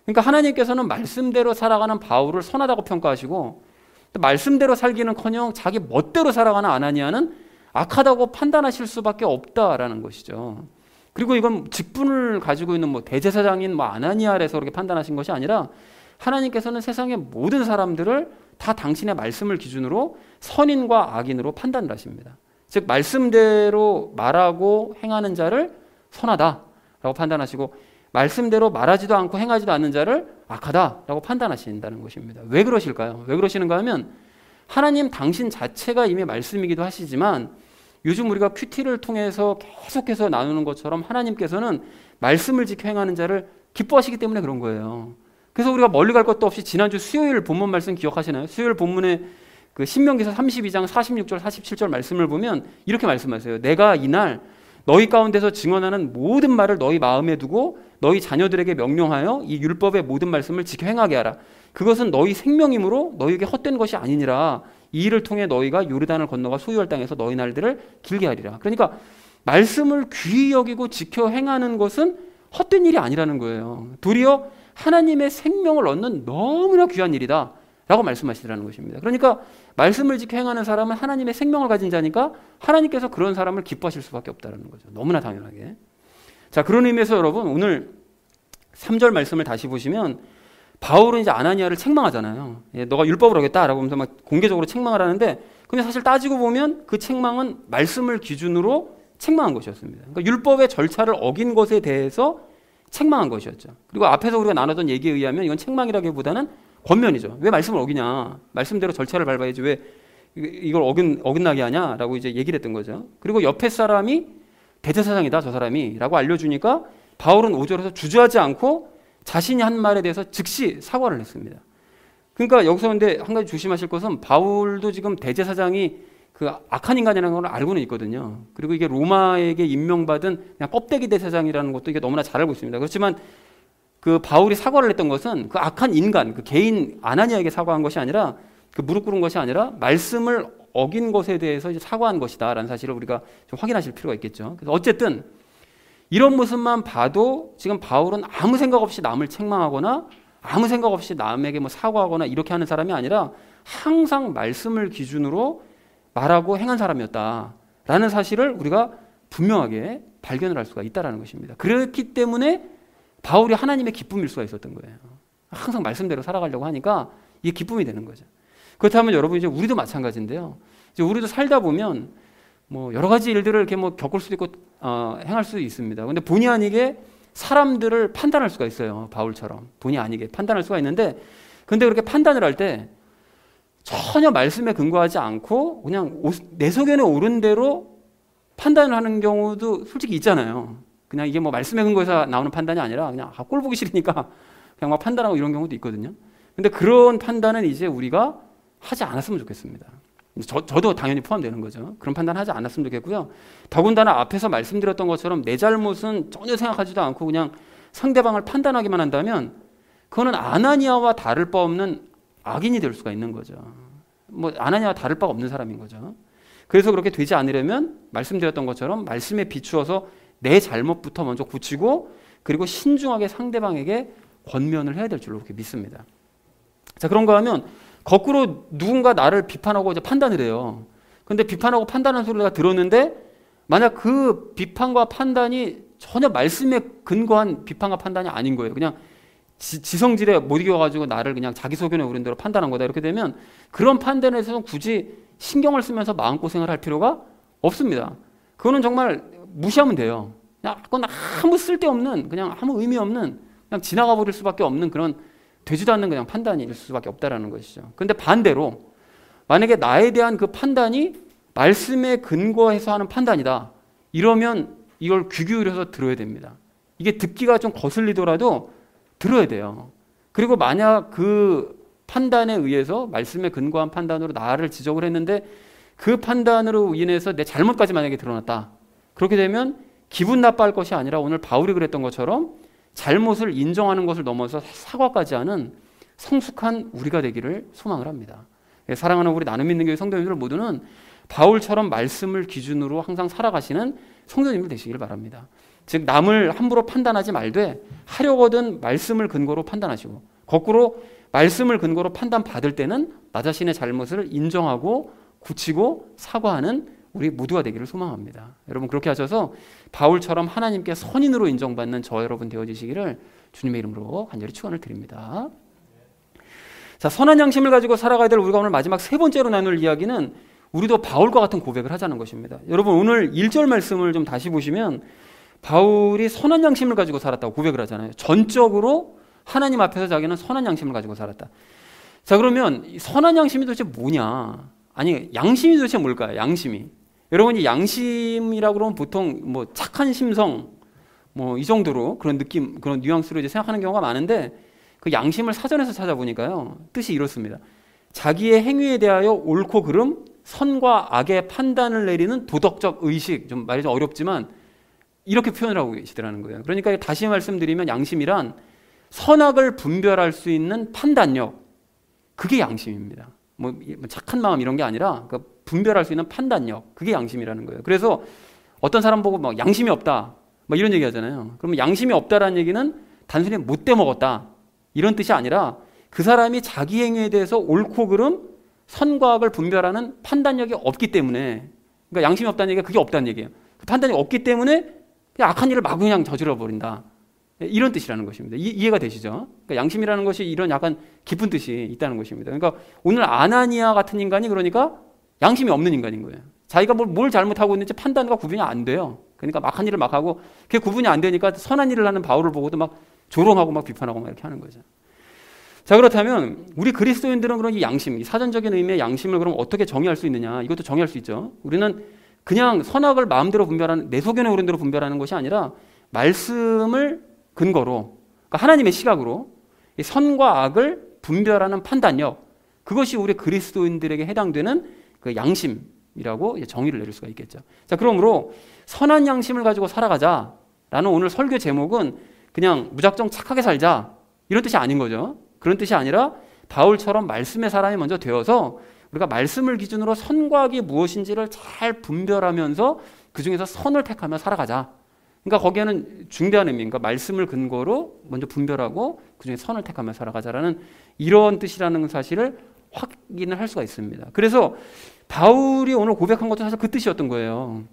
그러니까 하나님께서는 말씀대로 살아가는 바울을 선하다고 평가하시고, 또 말씀대로 살기는커녕 자기 멋대로 살아가는 아나니아는 악하다고 판단하실 수밖에 없다라는 것이죠. 그리고 이건 직분을 가지고 있는 뭐 대제사장인 뭐 아나니아에서 그렇게 판단하신 것이 아니라 하나님께서는 세상의 모든 사람들을 다 당신의 말씀을 기준으로 선인과 악인으로 판단을 하십니다. 즉 말씀대로 말하고 행하는 자를 선하다라고 판단하시고, 말씀대로 말하지도 않고 행하지도 않는 자를 악하다라고 판단하신다는 것입니다. 왜 그러실까요? 왜 그러시는가 하면 하나님 당신 자체가 이미 말씀이기도 하시지만 요즘 우리가 큐티를 통해서 계속해서 나누는 것처럼 하나님께서는 말씀을 지켜 행하는 자를 기뻐하시기 때문에 그런 거예요. 그래서 우리가 멀리 갈 것도 없이 지난주 수요일 본문 말씀 기억하시나요? 수요일 본문에 그 신명기서 32장 46절 47절 말씀을 보면 이렇게 말씀하세요. 내가 이날 너희 가운데서 증언하는 모든 말을 너희 마음에 두고 너희 자녀들에게 명령하여 이 율법의 모든 말씀을 지켜 행하게 하라. 그것은 너희 생명이므로 너희에게 헛된 것이 아니니라. 이 일을 통해 너희가 요르단을 건너가 소유할 땅에서 너희 날들을 길게 하리라. 그러니까 말씀을 귀히 여기고 지켜 행하는 것은 헛된 일이 아니라는 거예요. 도리어 하나님의 생명을 얻는 너무나 귀한 일이다 라고 말씀하시더라는 것입니다. 그러니까 말씀을 지켜 행하는 사람은 하나님의 생명을 가진 자니까 하나님께서 그런 사람을 기뻐하실 수밖에 없다는 거죠. 너무나 당연하게. 자, 그런 의미에서 여러분 오늘 3절 말씀을 다시 보시면 바울은 이제 아나니아를 책망하잖아요. 예, 너가 율법을 어겼다라고 하면서 막 공개적으로 책망을 하는데, 근데 사실 따지고 보면 그 책망은 말씀을 기준으로 책망한 것이었습니다. 그러니까 율법의 절차를 어긴 것에 대해서 책망한 것이었죠. 그리고 앞에서 우리가 나누던 얘기에 의하면 이건 책망이라기보다는 권면이죠. 왜 말씀을 어기냐? 말씀대로 절차를 밟아야지 왜 이걸 어긋나게 하냐라고 이제 얘기를 했던 거죠. 그리고 옆에 사람이 대제사장이다, 저 사람이라고 알려주니까 바울은 5절에서 주저하지 않고 자신이 한 말에 대해서 즉시 사과를 했습니다. 그러니까 여기서 근데 한 가지 조심하실 것은 바울도 지금 대제사장이 그 악한 인간이라는 걸 알고는 있거든요. 그리고 이게 로마에게 임명받은 그냥 껍데기 대제사장이라는 것도 이게 너무나 잘 알고 있습니다. 그렇지만 그 바울이 사과를 했던 것은 그 악한 인간, 그 개인 아나니아에게 사과한 것이 아니라, 그 무릎 꿇은 것이 아니라 말씀을 어긴 것에 대해서 이제 사과한 것이다라는 사실을 우리가 좀 확인하실 필요가 있겠죠. 그래서 어쨌든 이런 모습만 봐도 지금 바울은 아무 생각 없이 남을 책망하거나 아무 생각 없이 남에게 뭐 사과하거나 이렇게 하는 사람이 아니라 항상 말씀을 기준으로 말하고 행한 사람이었다라는 사실을 우리가 분명하게 발견을 할 수가 있다는 것입니다. 그렇기 때문에 바울이 하나님의 기쁨일 수가 있었던 거예요. 항상 말씀대로 살아가려고 하니까 이게 기쁨이 되는 거죠. 그렇다면 여러분, 이제 우리도 마찬가지인데요. 이제 우리도 살다 보면 뭐 여러 가지 일들을 이렇게 뭐 겪을 수도 있고 행할 수도 있습니다. 근데 본의 아니게 사람들을 판단할 수가 있어요. 바울처럼 본의 아니게 판단할 수가 있는데, 근데 그렇게 판단을 할 때 전혀 말씀에 근거하지 않고 그냥 내 소견에 오른 대로 판단을 하는 경우도 솔직히 있잖아요. 그냥 이게 뭐 말씀에 근거해서 나오는 판단이 아니라 그냥 꼴 보기 싫으니까 그냥 막 판단하고 이런 경우도 있거든요. 근데 그런 판단은 이제 우리가 하지 않았으면 좋겠습니다. 저도 당연히 포함되는 거죠. 그런 판단 하지 않았으면 좋겠고요. 더군다나 앞에서 말씀드렸던 것처럼 내 잘못은 전혀 생각하지도 않고 그냥 상대방을 판단하기만 한다면 그거는 아나니아와 다를 바 없는 악인이 될 수가 있는 거죠. 뭐 아나니아와 다를 바가 없는 사람인 거죠. 그래서 그렇게 되지 않으려면 말씀드렸던 것처럼 말씀에 비추어서 내 잘못부터 먼저 고치고, 그리고 신중하게 상대방에게 권면을 해야 될 줄로 그렇게 믿습니다. 자, 그런가 하면 거꾸로 누군가 나를 비판하고 이제 판단을 해요. 근데 비판하고 판단하는 소리를 내가 들었는데, 만약 그 비판과 판단이 전혀 말씀에 근거한 비판과 판단이 아닌 거예요. 그냥 지성질에 못 이겨가지고 나를 그냥 자기 소견에 오른 대로 판단한 거다, 이렇게 되면 그런 판단에 대해서는 굳이 신경을 쓰면서 마음고생을 할 필요가 없습니다. 그거는 정말 무시하면 돼요. 그냥 그건 아무 쓸데없는, 그냥 아무 의미 없는, 그냥 지나가 버릴 수밖에 없는 그런 되지도 않는 그냥 판단일 수밖에 없다라는 것이죠. 그런데 반대로 만약에 나에 대한 그 판단이 말씀에 근거해서 하는 판단이다, 이러면 이걸 귀 기울여서 들어야 됩니다. 이게 듣기가 좀 거슬리더라도 들어야 돼요. 그리고 만약 그 판단에 의해서 말씀에 근거한 판단으로 나를 지적을 했는데 그 판단으로 인해서 내 잘못까지 만약에 드러났다, 그렇게 되면 기분 나빠할 것이 아니라 오늘 바울이 그랬던 것처럼 잘못을 인정하는 것을 넘어서 사과까지 하는 성숙한 우리가 되기를 소망을 합니다. 사랑하는 우리 나눔 있는 교회 성도님들 모두는 바울처럼 말씀을 기준으로 항상 살아가시는 성도님들 되시길 바랍니다. 즉 남을 함부로 판단하지 말되 하려거든 말씀을 근거로 판단하시고, 거꾸로 말씀을 근거로 판단받을 때는 나 자신의 잘못을 인정하고 고치고 사과하는 우리 모두가 되기를 소망합니다. 여러분, 그렇게 하셔서 바울처럼 하나님께 선인으로 인정받는 저 여러분 되어지시기를 주님의 이름으로 간절히 축원을 드립니다. 자, 선한 양심을 가지고 살아가야 될 우리가 오늘 마지막 세 번째로 나눌 이야기는 우리도 바울과 같은 고백을 하자는 것입니다. 여러분, 오늘 1절 말씀을 좀 다시 보시면 바울이 선한 양심을 가지고 살았다고 고백을 하잖아요. 전적으로 하나님 앞에서 자기는 선한 양심을 가지고 살았다. 자, 그러면 선한 양심이 도대체 뭐냐? 아니, 양심이 도대체 뭘까요? 양심이. 여러분, 이 양심이라고 그러면 보통 뭐 착한 심성, 뭐 이 정도로 그런 느낌, 그런 뉘앙스로 이제 생각하는 경우가 많은데, 그 양심을 사전에서 찾아보니까요, 뜻이 이렇습니다. 자기의 행위에 대하여 옳고 그름, 선과 악의 판단을 내리는 도덕적 의식, 좀 말이 좀 어렵지만 이렇게 표현을 하고 계시더라는 거예요. 그러니까 다시 말씀드리면 양심이란 선악을 분별할 수 있는 판단력, 그게 양심입니다. 뭐 착한 마음 이런 게 아니라 그러니까 분별할 수 있는 판단력, 그게 양심이라는 거예요. 그래서 어떤 사람 보고 막 양심이 없다, 막 이런 얘기 하잖아요. 그러면 양심이 없다라는 얘기는 단순히 못돼 먹었다, 이런 뜻이 아니라 그 사람이 자기 행위에 대해서 옳고 그름, 선과 악을 분별하는 판단력이 없기 때문에, 그러니까 양심이 없다는 얘기가 그게 없다는 얘기예요. 그 판단이 없기 때문에 그냥 악한 일을 마구 그냥 저질러 버린다, 이런 뜻이라는 것입니다. 이해가 되시죠? 그러니까 양심이라는 것이 이런 약간 깊은 뜻이 있다는 것입니다. 그러니까 오늘 아나니아 같은 인간이 그러니까 양심이 없는 인간인 거예요. 자기가 뭘 잘못하고 있는지 판단과 구분이 안 돼요. 그러니까 막한 일을 막 하고 그게 구분이 안 되니까 선한 일을 하는 바울을 보고도 막 조롱하고 막 비판하고 막 이렇게 하는 거죠. 자, 그렇다면 우리 그리스도인들은 그런 이 양심, 이 사전적인 의미의 양심을 그럼 어떻게 정의할 수 있느냐? 이것도 정의할 수 있죠. 우리는 그냥 선악을 마음대로 분별하는, 내 속에는 옳은 대로 분별하는 것이 아니라 말씀을 근거로, 그러니까 하나님의 시각으로 이 선과 악을 분별하는 판단력, 그것이 우리 그리스도인들에게 해당되는 그 양심이라고 정의를 내릴 수가 있겠죠. 자, 그러므로 선한 양심을 가지고 살아가자라는 오늘 설교 제목은 그냥 무작정 착하게 살자 이런 뜻이 아닌 거죠. 그런 뜻이 아니라 바울처럼 말씀의 사람이 먼저 되어서 우리가 말씀을 기준으로 선과 악이 무엇인지를 잘 분별하면서 그 중에서 선을 택하며 살아가자. 그러니까 거기에는 중대한 의미인가, 말씀을 근거로 먼저 분별하고 그 중에 선을 택하며 살아가자라는 이런 뜻이라는 사실을 확인을 할 수가 있습니다. 그래서 바울이 오늘 고백한 것도 사실 그 뜻이었던 거예요.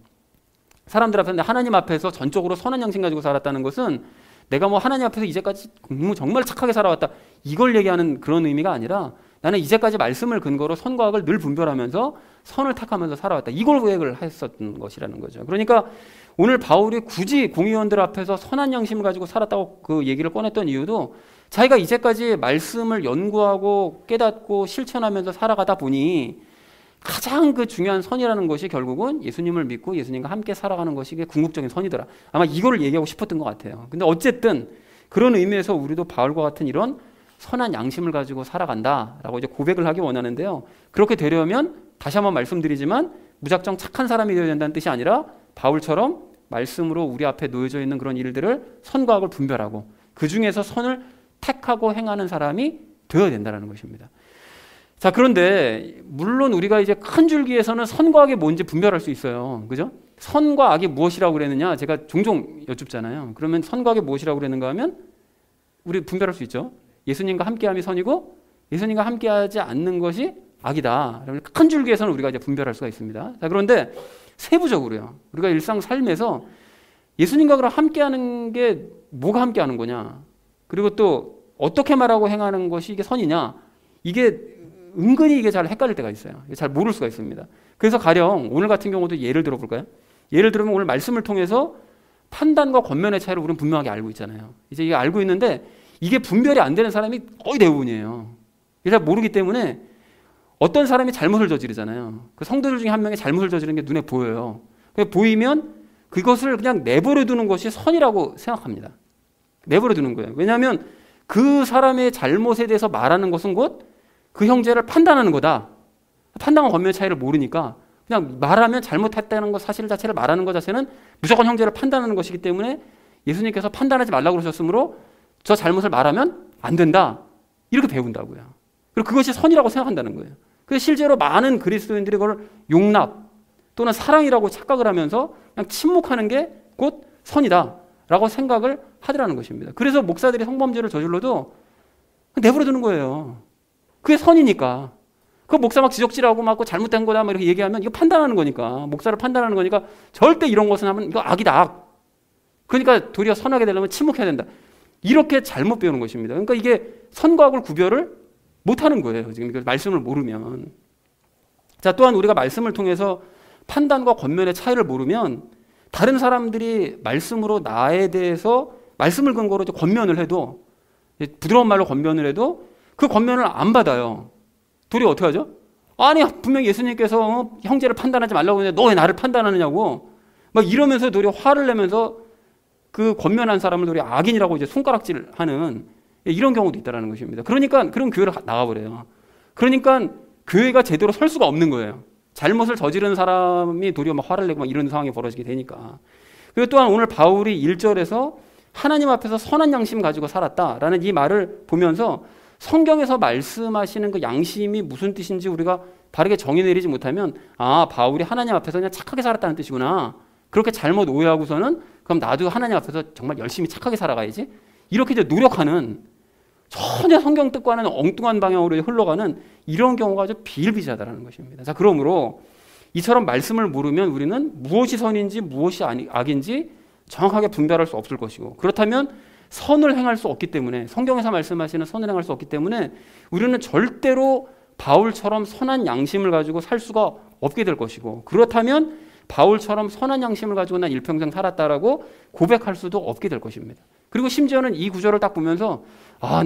사람들 앞에, 하나님 앞에서 전적으로 선한 양심 가지고 살았다는 것은 내가 하나님 앞에서 이제까지 정말 착하게 살아왔다 이걸 얘기하는 그런 의미가 아니라 나는 이제까지 말씀을 근거로 선과 악을 늘 분별하면서 선을 택하면서 살아왔다, 이걸 고백을 했었던 것이라는 거죠. 그러니까 오늘 바울이 굳이 공의원들 앞에서 선한 양심을 가지고 살았다고 그 얘기를 꺼냈던 이유도 자기가 이제까지 말씀을 연구하고 깨닫고 실천하면서 살아가다 보니 가장 그 중요한 선이라는 것이 결국은 예수님을 믿고 예수님과 함께 살아가는 것이 궁극적인 선이더라. 아마 이거를 얘기하고 싶었던 것 같아요. 근데 어쨌든 그런 의미에서 우리도 바울과 같은 이런 선한 양심을 가지고 살아간다라고 이제 고백을 하기 원하는데요. 그렇게 되려면 다시 한번 말씀드리지만 무작정 착한 사람이 되어야 된다는 뜻이 아니라 바울처럼 말씀으로 우리 앞에 놓여져 있는 그런 일들을 선과 악을 분별하고 그 중에서 선을 택하고 행하는 사람이 되어야 된다는 것입니다. 자, 그런데 물론 우리가 이제 큰 줄기에서는 선과 악이 뭔지 분별할 수 있어요. 그죠? 선과 악이 무엇이라고 그랬느냐 제가 종종 여쭙잖아요. 그러면 선과 악이 무엇이라고 그랬는가 하면 우리 분별할 수 있죠. 예수님과 함께함이 선이고 예수님과 함께하지 않는 것이 악이다. 큰 줄기에서는 우리가 이제 분별할 수가 있습니다. 자, 그런데 세부적으로요. 우리가 일상 삶에서 예수님과 그럼 함께하는 게 뭐가 함께하는 거냐? 그리고 또 어떻게 말하고 행하는 것이 이게 선이냐? 이게 은근히 이게 잘 헷갈릴 때가 있어요. 잘 모를 수가 있습니다. 그래서 가령 오늘 같은 경우도 예를 들어볼까요? 예를 들면 오늘 말씀을 통해서 판단과 권면의 차이를 우리는 분명하게 알고 있잖아요. 이제 이게 알고 있는데 이게 분별이 안 되는 사람이 거의 대부분이에요. 이게 잘 모르기 때문에 어떤 사람이 잘못을 저지르잖아요. 그 성도들 중에 한 명이 잘못을 저지르는 게 눈에 보여요. 보이면 그것을 그냥 내버려 두는 것이 선이라고 생각합니다. 내버려 두는 거예요. 왜냐하면 그 사람의 잘못에 대해서 말하는 것은 곧 그 형제를 판단하는 거다. 판단과 권면의 차이를 모르니까 그냥 말하면 잘못했다는 것 사실 자체를 말하는 것 자체는 무조건 형제를 판단하는 것이기 때문에 예수님께서 판단하지 말라고 그러셨으므로 저 잘못을 말하면 안 된다. 이렇게 배운다고요. 그리고 그것이 선이라고 생각한다는 거예요. 그래서 실제로 많은 그리스도인들이 그걸 용납 또는 사랑이라고 착각을 하면서 그냥 침묵하는 게 곧 선이다라고 생각을 하더라는 것입니다. 그래서 목사들이 성범죄를 저질러도 내버려 두는 거예요. 그게 선이니까. 그 목사 막 지적질하고 막 잘못된 거다 막 이렇게 얘기하면 이거 판단하는 거니까, 목사를 판단하는 거니까 절대 이런 것은 하면 이거 악이다, 악. 그러니까 도리어 선하게 되려면 침묵해야 된다. 이렇게 잘못 배우는 것입니다. 그러니까 이게 선과 악을 구별을 못하는 거예요. 지금 말씀을 모르면. 자, 또한 우리가 말씀을 통해서 판단과 권면의 차이를 모르면 다른 사람들이 말씀으로 나에 대해서 말씀을 근거로 권면을 해도, 부드러운 말로 권면을 해도 그 권면을 안 받아요. 도리어 어떻게 하죠? 아니, 분명히 예수님께서 형제를 판단하지 말라고 했는데 너 왜 나를 판단하느냐고 막 이러면서 도리어 화를 내면서 그 권면한 사람을 도리어 악인이라고 이제 손가락질하는 이런 경우도 있다는 것입니다. 그러니까 그런 교회를 나가버려요. 그러니까 교회가 제대로 설 수가 없는 거예요. 잘못을 저지른 사람이 도리어 막 화를 내고 막 이런 상황이 벌어지게 되니까. 그리고 또한 오늘 바울이 1절에서 하나님 앞에서 선한 양심 가지고 살았다라는 이 말을 보면서 성경에서 말씀하시는 그 양심이 무슨 뜻인지 우리가 바르게 정의 내리지 못하면 아, 바울이 하나님 앞에서 그냥 착하게 살았다는 뜻이구나. 그렇게 잘못 오해하고서는 그럼 나도 하나님 앞에서 정말 열심히 착하게 살아가야지. 이렇게 이제 노력하는 전혀 성경 뜻과는 엉뚱한 방향으로 흘러가는 이런 경우가 아주 비일비재하다는 것입니다. 자, 그러므로 이처럼 말씀을 모르면 우리는 무엇이 선인지 무엇이 악인지 정확하게 분별할 수 없을 것이고, 그렇다면 선을 행할 수 없기 때문에, 성경에서 말씀하시는 선을 행할 수 없기 때문에 우리는 절대로 바울처럼 선한 양심을 가지고 살 수가 없게 될 것이고, 그렇다면 바울처럼 선한 양심을 가지고 난 일평생 살았다라고 고백할 수도 없게 될 것입니다. 그리고 심지어는 이 구절을 딱 보면서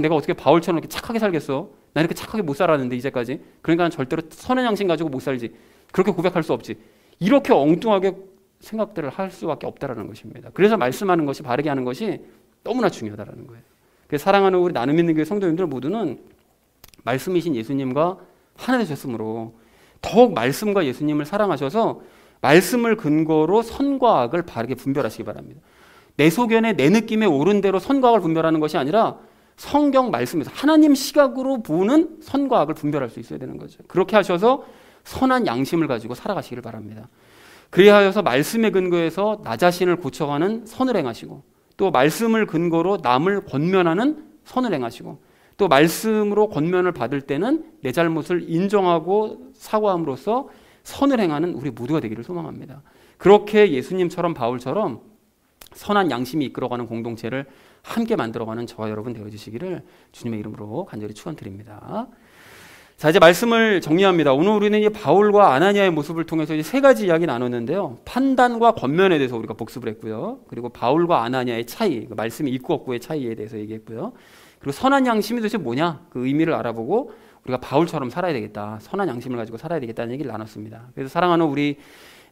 내가 어떻게 바울처럼 이렇게 착하게 살겠어? 나 이렇게 착하게 못 살았는데 이제까지. 그러니까 난 절대로 선한 양심 가지고 못 살지. 그렇게 고백할 수 없지. 이렇게 엉뚱하게 생각들을 할 수밖에 없다라는 것입니다. 그래서 말씀하는 것이, 바르게 하는 것이 너무나 중요하다라는 거예요. 그래서 사랑하는 우리 나눔 있는 교회 성도님들 모두는 말씀이신 예수님과 하나 되셨으므로 더욱 말씀과 예수님을 사랑하셔서 말씀을 근거로 선과 악을 바르게 분별하시기 바랍니다. 내 소견에 내 느낌에 옳은 대로 선과 악을 분별하는 것이 아니라 성경 말씀에서 하나님 시각으로 보는 선과 악을 분별할 수 있어야 되는 거죠. 그렇게 하셔서 선한 양심을 가지고 살아가시길 바랍니다. 그리하여서 말씀의 근거에서 나 자신을 고쳐가는 선을 행하시고, 또 말씀을 근거로 남을 권면하는 선을 행하시고, 또 말씀으로 권면을 받을 때는 내 잘못을 인정하고 사과함으로써 선을 행하는 우리 모두가 되기를 소망합니다. 그렇게 예수님처럼 바울처럼 선한 양심이 이끌어가는 공동체를 함께 만들어가는 저와 여러분 되어주시기를 주님의 이름으로 간절히 축원드립니다. 자, 이제 말씀을 정리합니다. 오늘 우리는 이 바울과 아나니아의 모습을 통해서 이제 세 가지 이야기 나눴는데요. 판단과 권면에 대해서 우리가 복습을 했고요. 그리고 바울과 아나니아의 차이, 말씀이 있고 없고의 차이에 대해서 얘기했고요. 그리고 선한 양심이 도대체 뭐냐? 그 의미를 알아보고 우리가 바울처럼 살아야 되겠다. 선한 양심을 가지고 살아야 되겠다는 얘기를 나눴습니다. 그래서 사랑하는 우리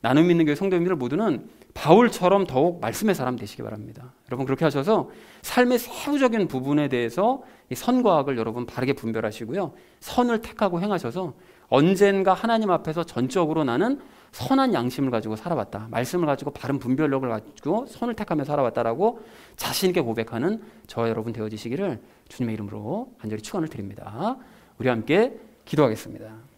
나눔 있는 교회 성도님들 모두는 바울처럼 더욱 말씀의 사람 되시기 바랍니다. 여러분 그렇게 하셔서 삶의 세부적인 부분에 대해서 이 선과 악을 여러분 바르게 분별하시고요. 선을 택하고 행하셔서 언젠가 하나님 앞에서 전적으로 나는 선한 양심을 가지고 살아왔다. 말씀을 가지고 바른 분별력을 가지고 선을 택하며 살아왔다라고 자신 있게 고백하는 저와 여러분 되어지시기를 주님의 이름으로 간절히 축원을 드립니다. 우리 함께 기도하겠습니다.